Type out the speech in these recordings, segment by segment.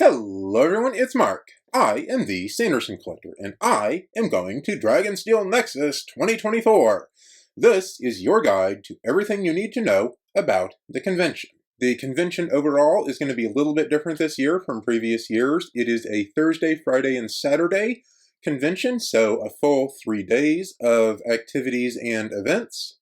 Hello everyone, it's Mark. I am the Sanderson Collector, and I am going to Dragonsteel Nexus 2024. This is your guide to everything you need to know about the convention. The convention overall is going to be a little bit different this year from previous years. It is a Thursday, Friday, and Saturday convention, so a full 3 days of activities and events.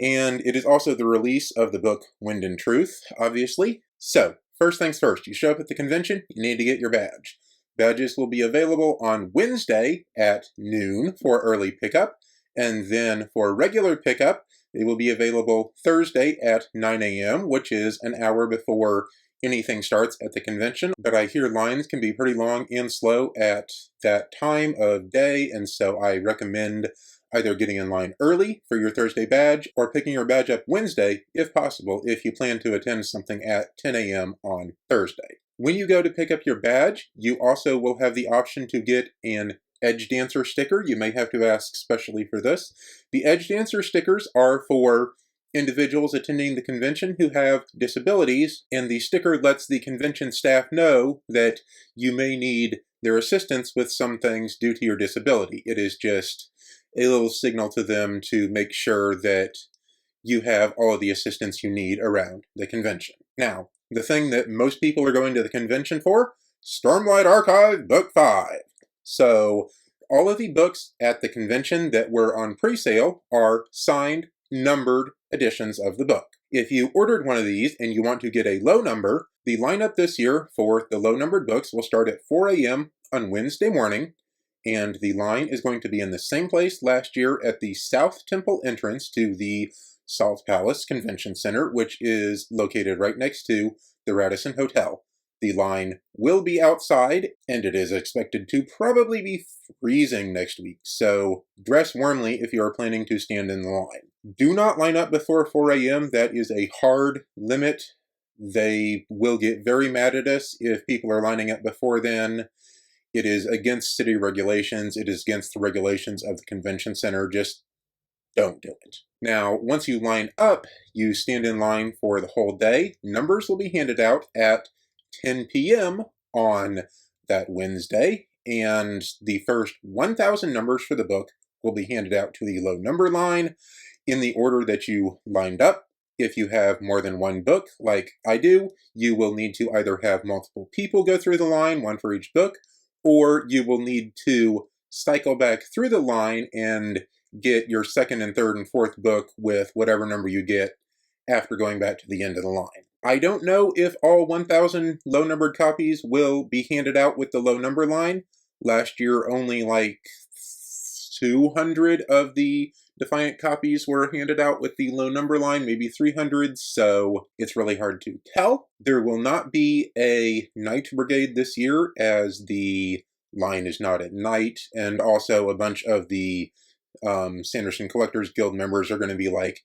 And it is also the release of the book Wind and Truth, obviously. So, first things first, you show up at the convention, you need to get your badge. Badges will be available on Wednesday at noon for early pickup, and then for regular pickup, they will be available Thursday at 9 a.m., which is an hour before anything starts at the convention. But I hear lines can be pretty long and slow at that time of day, and so I recommend either getting in line early for your Thursday badge or picking your badge up Wednesday, if possible, if you plan to attend something at 10 a.m. on Thursday. When you go to pick up your badge, you also will have the option to get an Edge Dancer sticker. You may have to ask specially for this. The Edge Dancer stickers are for individuals attending the convention who have disabilities, and the sticker lets the convention staff know that you may need their assistance with some things due to your disability. It is just a little signal to them to make sure that you have all of the assistance you need around the convention. Now, the thing that most people are going to the convention for, Stormlight Archive Book 5. So, all of the books at the convention that were on pre-sale are signed, numbered editions of the book. If you ordered one of these and you want to get a low number, the lineup this year for the low-numbered books will start at 4 a.m. on Wednesday morning, and the line is going to be in the same place last year at the South Temple entrance to the Salt Palace Convention Center, which is located right next to the Radisson Hotel. The line will be outside, and it is expected to probably be freezing next week, so dress warmly if you are planning to stand in the line. Do not line up before 4 a.m. That is a hard limit. They will get very mad at us if people are lining up before then. It is against city regulations. It is against the regulations of the convention center. Just don't do it. Now, once you line up, you stand in line for the whole day. Numbers will be handed out at 10 p.m. on that Wednesday, and the first 1,000 numbers for the book will be handed out to the low number line in the order that you lined up. If you have more than one book, like I do, you will need to either have multiple people go through the line, one for each book, or you will need to cycle back through the line and get your second and third and fourth book with whatever number you get after going back to the end of the line. I don't know if all 1,000 low-numbered copies will be handed out with the low number line. Last year, only like 200 of the Defiant copies were handed out with the low number line, maybe 300, so it's really hard to tell. There will not be a night brigade this year, as the line is not at night, and also a bunch of the Sanderson Collectors Guild members are going to be like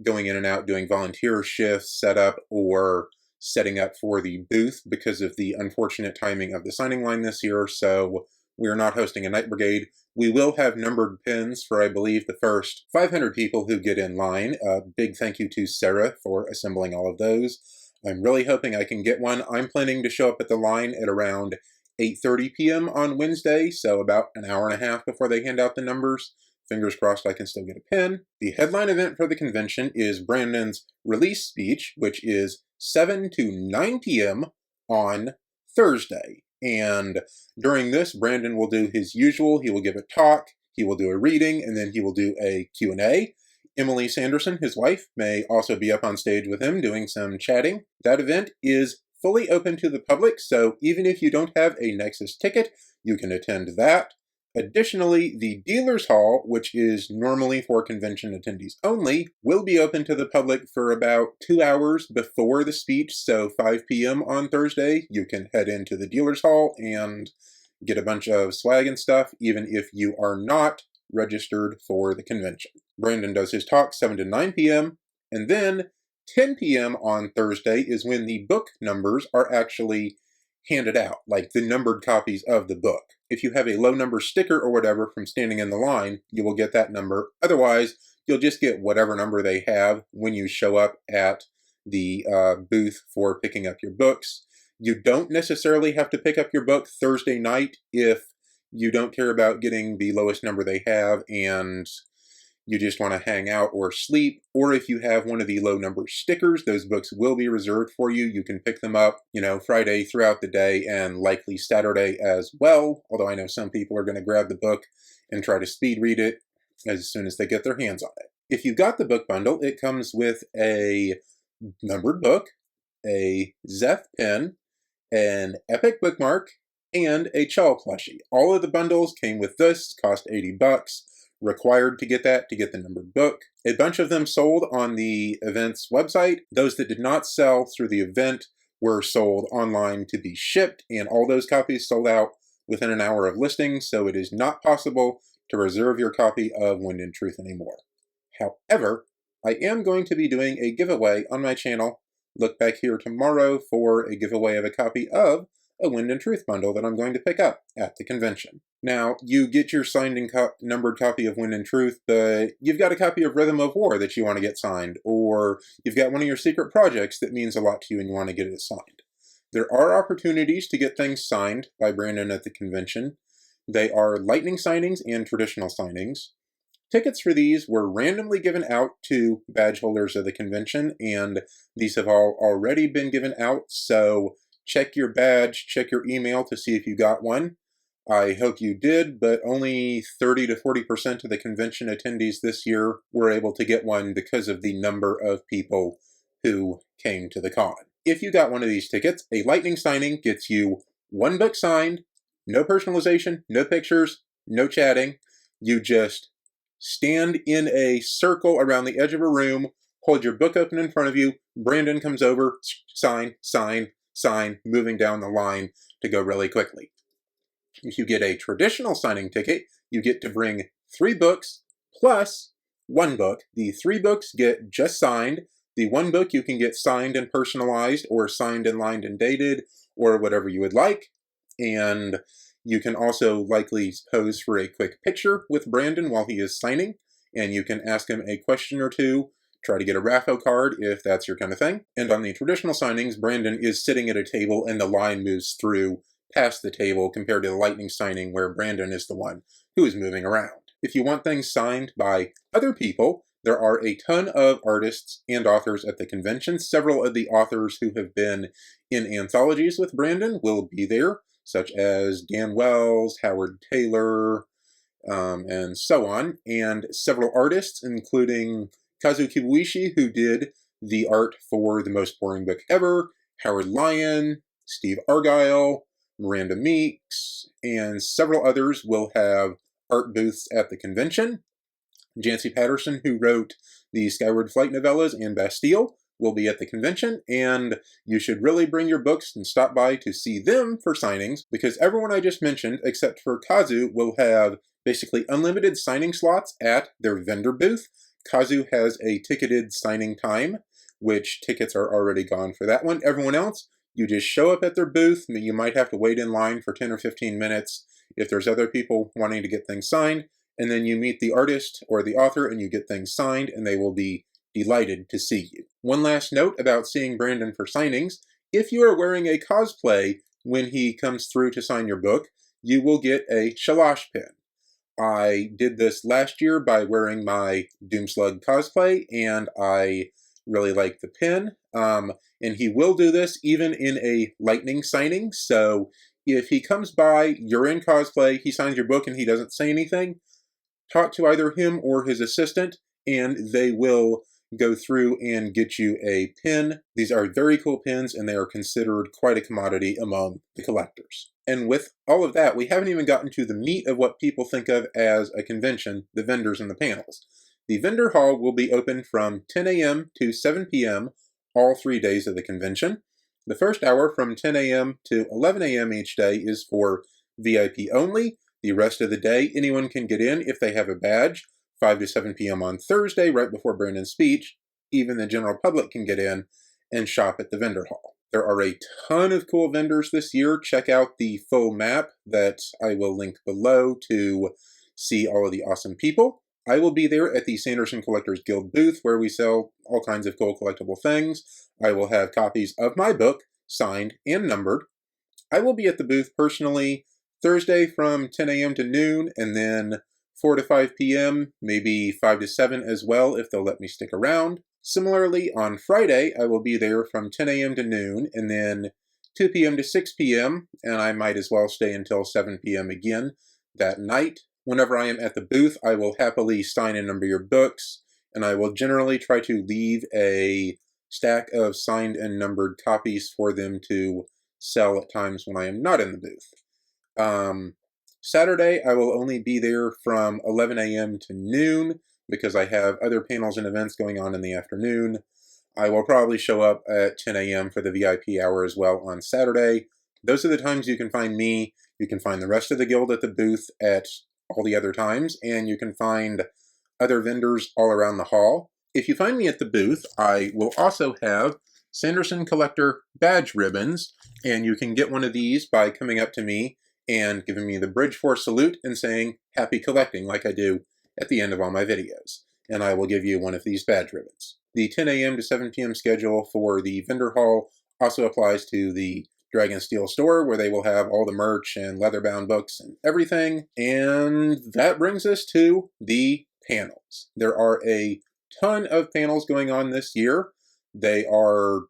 going in and out doing volunteer shifts, setup, or setting up for the booth because of the unfortunate timing of the signing line this year, so we are not hosting a night brigade. We will have numbered pins for, I believe, the first 500 people who get in line. Big thank you to Sarah for assembling all of those. I'm really hoping I can get one. I'm planning to show up at the line at around 8:30 p.m. on Wednesday, so about an hour and a half before they hand out the numbers. Fingers crossed I can still get a pin. The headline event for the convention is Brandon's release speech, which is 7 to 9 p.m. on Thursday. And during this, Brandon will do his usual. He will give a talk, he will do a reading, and then he will do a Q&A. Emily Sanderson, his wife, may also be up on stage with him doing some chatting. That event is fully open to the public, so even if you don't have a Nexus ticket, you can attend that. Additionally, the Dealer's Hall, which is normally for convention attendees only, will be open to the public for about 2 hours before the speech, so 5 p.m. on Thursday. You can head into the Dealer's Hall and get a bunch of swag and stuff, even if you are not registered for the convention. Brandon does his talk 7 to 9 p.m., and then 10 p.m. on Thursday is when the book numbers are actually handed out, like the numbered copies of the book. If you have a low number sticker or whatever from standing in the line, you will get that number. Otherwise, you'll just get whatever number they have when you show up at the booth for picking up your books. You don't necessarily have to pick up your book Thursday night if you don't care about getting the lowest number they have and you just want to hang out or sleep, or if you have one of the low number stickers, those books will be reserved for you. You can pick them up, Friday throughout the day and likely Saturday as well, although I know some people are going to grab the book and try to speed read it as soon as they get their hands on it. If you got the book bundle, it comes with a numbered book, a Zeph pen, an Epic bookmark, and a Chell plushie. All of the bundles came with this, cost $80. Required to get that to get the numbered book. A bunch of them sold on the event's website. Those that did not sell through the event were sold online to be shipped, and all those copies sold out within an hour of listing, so it is not possible to reserve your copy of Wind and Truth anymore. However, I am going to be doing a giveaway on my channel. Look back here tomorrow for a giveaway of a copy of a Wind and Truth bundle that I'm going to pick up at the convention. Now, you get your signed and numbered copy of Wind and Truth, but you've got a copy of Rhythm of War that you want to get signed, or you've got one of your secret projects that means a lot to you and you want to get it signed. There are opportunities to get things signed by Brandon at the convention. They are lightning signings and traditional signings. Tickets for these were randomly given out to badge holders of the convention, and these have all already been given out, so check your badge, check your email to see if you got one. I hope you did, but only 30 to 40% of the convention attendees this year were able to get one because of the number of people who came to the con. If you got one of these tickets, a lightning signing gets you one book signed, no personalization, no pictures, no chatting. You just stand in a circle around the edge of a room, hold your book open in front of you, Brandon comes over, sign, sign, sign, moving down the line to go really quickly. If you get a traditional signing ticket, you get to bring 3 books plus 1 book. The 3 books get just signed. The 1 book you can get signed and personalized, or signed and lined and dated, or whatever you would like. And you can also likely pose for a quick picture with Brandon while he is signing, and you can ask him a question or two. Try to get a raffle card if that's your kind of thing. And on the traditional signings, Brandon is sitting at a table and the line moves through past the table compared to the lightning signing where Brandon is the one who is moving around. If you want things signed by other people, there are a ton of artists and authors at the convention. Several of the authors who have been in anthologies with Brandon will be there, such as Dan Wells, Howard Taylor, and so on. And several artists, including Kazu Kibuishi, who did the art for The Most Boring Book Ever, Howard Lyon, Steve Argyle, Miranda Meeks, and several others will have art booths at the convention. Jancy Patterson, who wrote the Skyward Flight novellas and Bastille, will be at the convention, and you should really bring your books and stop by to see them for signings, because everyone I just mentioned, except for Kazu, will have basically unlimited signing slots at their vendor booth. Kazu has a ticketed signing time, which tickets are already gone for that one. Everyone else, you just show up at their booth. You might have to wait in line for 10 or 15 minutes if there's other people wanting to get things signed, and then you meet the artist or the author and you get things signed, and they will be delighted to see you. One last note about seeing Brandon for signings: if you are wearing a cosplay when he comes through to sign your book, you will get a Shalash pin. I did this last year by wearing my Doomslug cosplay, and I really like the pin. And he will do this even in a lightning signing, so if he comes by, you're in cosplay, he signs your book and he doesn't say anything, talk to either him or his assistant, and they will go through and get you a pin. These are very cool pins, and they are considered quite a commodity among the collectors. And with all of that, we haven't even gotten to the meat of what people think of as a convention, the vendors and the panels. The vendor hall will be open from 10 a.m. to 7 p.m. all 3 days of the convention. The first hour from 10 a.m. to 11 a.m. each day is for VIP only. The rest of the day, anyone can get in if they have a badge. 5 to 7 p.m. on Thursday, right before Brandon's speech, even the general public can get in and shop at the vendor hall. There are a ton of cool vendors this year. Check out the full map that I will link below to see all of the awesome people. I will be there at the Sanderson Collectors Guild booth, where we sell all kinds of cool collectible things. I will have copies of my book, signed and numbered. I will be at the booth personally Thursday from 10 a.m. to noon, and then 4 to 5 p.m., maybe 5 to 7 as well if they'll let me stick around. Similarly, on Friday, I will be there from 10 a.m. to noon, and then 2 p.m. to 6 p.m., and I might as well stay until 7 p.m. again that night. Whenever I am at the booth, I will happily sign and number your books, and I will generally try to leave a stack of signed and numbered copies for them to sell at times when I am not in the booth. Saturday, I will only be there from 11 a.m. to noon because I have other panels and events going on in the afternoon. I will probably show up at 10 a.m. for the VIP hour as well on Saturday. Those are the times you can find me. You can find the rest of the guild at the booth at all the other times, and you can find other vendors all around the hall. If you find me at the booth, I will also have Sanderson Collector badge ribbons, and you can get one of these by coming up to me and giving me the Bridgeforce salute and saying, "Happy collecting," like I do at the end of all my videos. And I will give you one of these badge ribbons. The 10 a.m. to 7 p.m. schedule for the vendor hall also applies to the Dragonsteel store, where they will have all the merch and leather-bound books and everything. And that brings us to the panels. There are a ton of panels going on this year. They are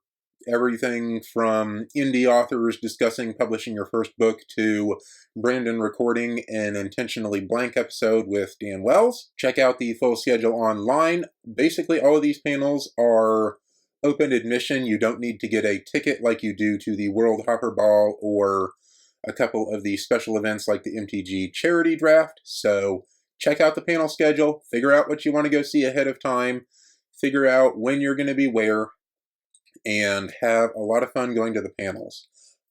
everything from indie authors discussing publishing your first book to Brandon recording an intentionally blank episode with Dan Wells. Check out the full schedule online. Basically, all of these panels are open admission. You don't need to get a ticket like you do to the World Hopper Ball or a couple of the special events like the MTG Charity Draft. So check out the panel schedule, figure out what you want to go see ahead of time, figure out when you're going to be where, and have a lot of fun going to the panels.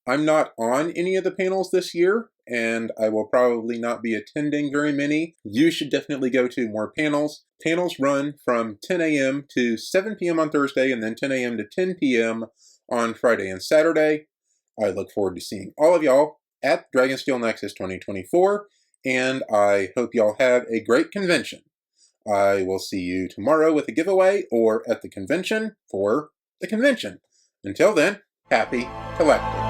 I'm not on any of the panels this year, and I will probably not be attending very many. You should definitely go to more panels. Panels run from 10 a.m. to 7 p.m. on Thursday, and then 10 a.m. to 10 p.m. on Friday and Saturday. I look forward to seeing all of y'all at Dragonsteel Nexus 2024, and I hope y'all have a great convention. I will see you tomorrow with a giveaway, or at the convention for the convention. Until then, happy collecting.